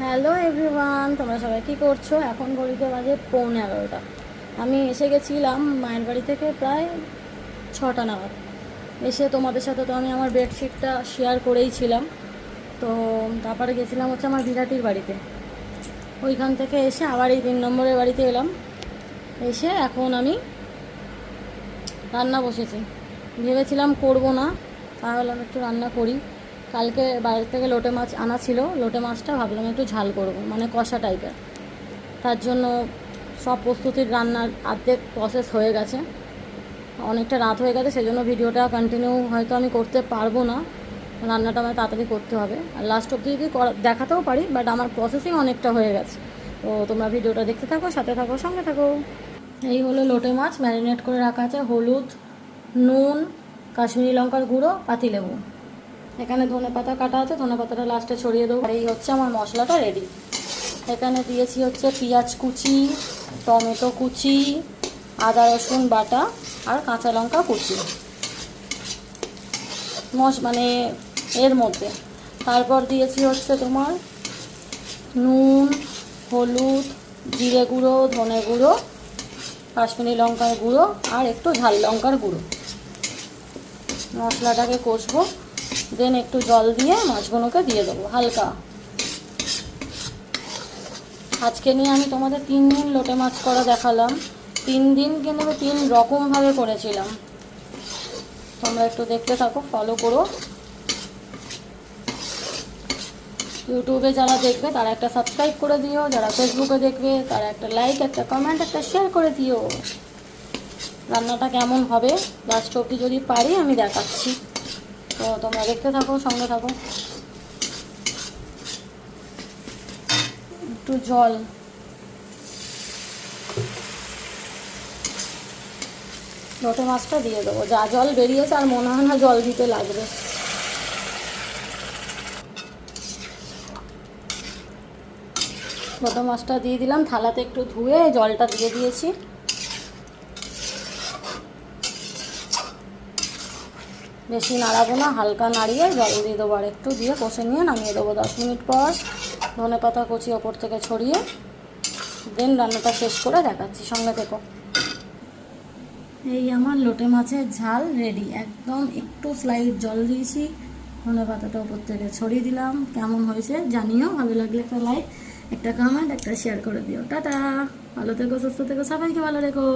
Hello everyone, তোমরা সবাই কী করছো? এখন ঘড়িতে বাজে 11:45। আমি এসে গেছিলাম মায়ের বাড়ি থেকে প্রায় 6টা নাগাদ। এসে তোমাদের সাথে তো আমি আমার বেডশিটটা শেয়ার করেই ছিলাম। তো তারপরে গেছিলাম হচ্ছে আমার বিরাটির বাড়িতে। ওইখান থেকে এসে আবার এই 3 নম্বরের বাড়িতে এলাম। এসে এখন আমি রান্না বসেছি। ভেবেছিলাম করব না, ভাবলাম একটু রান্না করি। কালকে বাইরে থেকে লোটে মাছ আনা ছিল, লোটে মাছটা ভাবলাম একটু ঝাল করব, মানে কষা টাইপের। তার জন্য সব প্রস্তুতির রান্নার অর্ধেক প্রসেস হয়ে গেছে, অনেকটা রাত হয়ে গেছে, সেজন্য ভিডিওটা কন্টিনিউ হয়তো আমি করতে পারবো না। রান্নাটা আমার তাড়াতাড়ি করতে হবে, আর লাস্ট অব্দি যদি দেখাতেও পারি, বাট আমার প্রসেসিং অনেকটা হয়ে গেছে। তো তোমরা ভিডিওটা দেখতে থাকো, সাথে থাকো, সঙ্গে থাকো। এই হলো লোটে মাছ, ম্যারিনেট করে রাখা আছে হলুদ, নুন, কাশ্মীরি লঙ্কার গুঁড়ো, পাতিলেবু। এখানে ধনে পাতা কাটা আছে, ধনে পাতাটা লাস্টে ছড়িয়ে দেবো। আর এই হচ্ছে আমার মশলাটা রেডি। এখানে দিয়েছি হচ্ছে পেঁয়াজ কুচি, টমেটো কুচি, আদা রসুন বাটা আর কাঁচা লঙ্কা কুচি মানে এর মধ্যে। তারপর দিয়েছি হচ্ছে তোমার নুন, হলুদ, জিরে গুঁড়ো, ধনে গুঁড়ো, কাশ্মীরি লঙ্কার গুঁড়ো আর একটু ঝাল লঙ্কার গুঁড়ো। মশলাটাকে কষবো, দেন একটু জল দিয়ে মাছগুলোকে দিয়ে দেবো হালকা। আজকে নিয়ে আমি তোমাদের 3 দিন লোটে মাছ করা দেখালাম। 3 দিন কিন্তু আমি 3 রকমভাবে করেছিলাম। তোমরা একটু দেখতে থাকো, ফলো করো। ইউটিউবে যারা দেখবে তারা একটা সাবস্ক্রাইব করে দিও, যারা ফেসবুকে দেখবে তারা একটা লাইক, একটা কমেন্ট, একটা শেয়ার করে দিও। রান্নাটা কেমন হবে লাস্ট অবধি যদি পারি আমি দেখাচ্ছি। তো তোমরা দেখতে থাকো, সঙ্গে থাকো। একটু জল, লোটে মাছটা দিয়ে দেবো। যা জল বেরিয়েছে আর মনে হয় না জল দিতে লাগবে। লোটে মাছটা দিয়ে দিলাম, থালাতে একটু ধুয়ে জলটা দিয়ে দিয়েছি। বেশি নাড়াবো না, হালকা নাড়িয়ে জল দিয়ে দেবো আর একটু দিয়ে কষে নিয়ে নামিয়ে দেবো। 10 মিনিট পর ধনে পাতা কুচি ওপর থেকে ছড়িয়ে দেন রান্নাটা শেষ করে দেখাচ্ছি, সঙ্গে থেকো। এই আমার লোটে মাছের ঝাল রেডি। একদম একটু স্লাইড জল দিয়েছি, ধনে পাতাটা ওপর থেকে ছড়িয়ে দিলাম। কেমন হয়েছে জানিও, ভালো লাগলে একটা লাইক, একটা কমেন্ট, একটা শেয়ার করে দিও। টাটা, ভালো থেকো, সুস্থ থেকো, সবাইকে ভালো রেখো।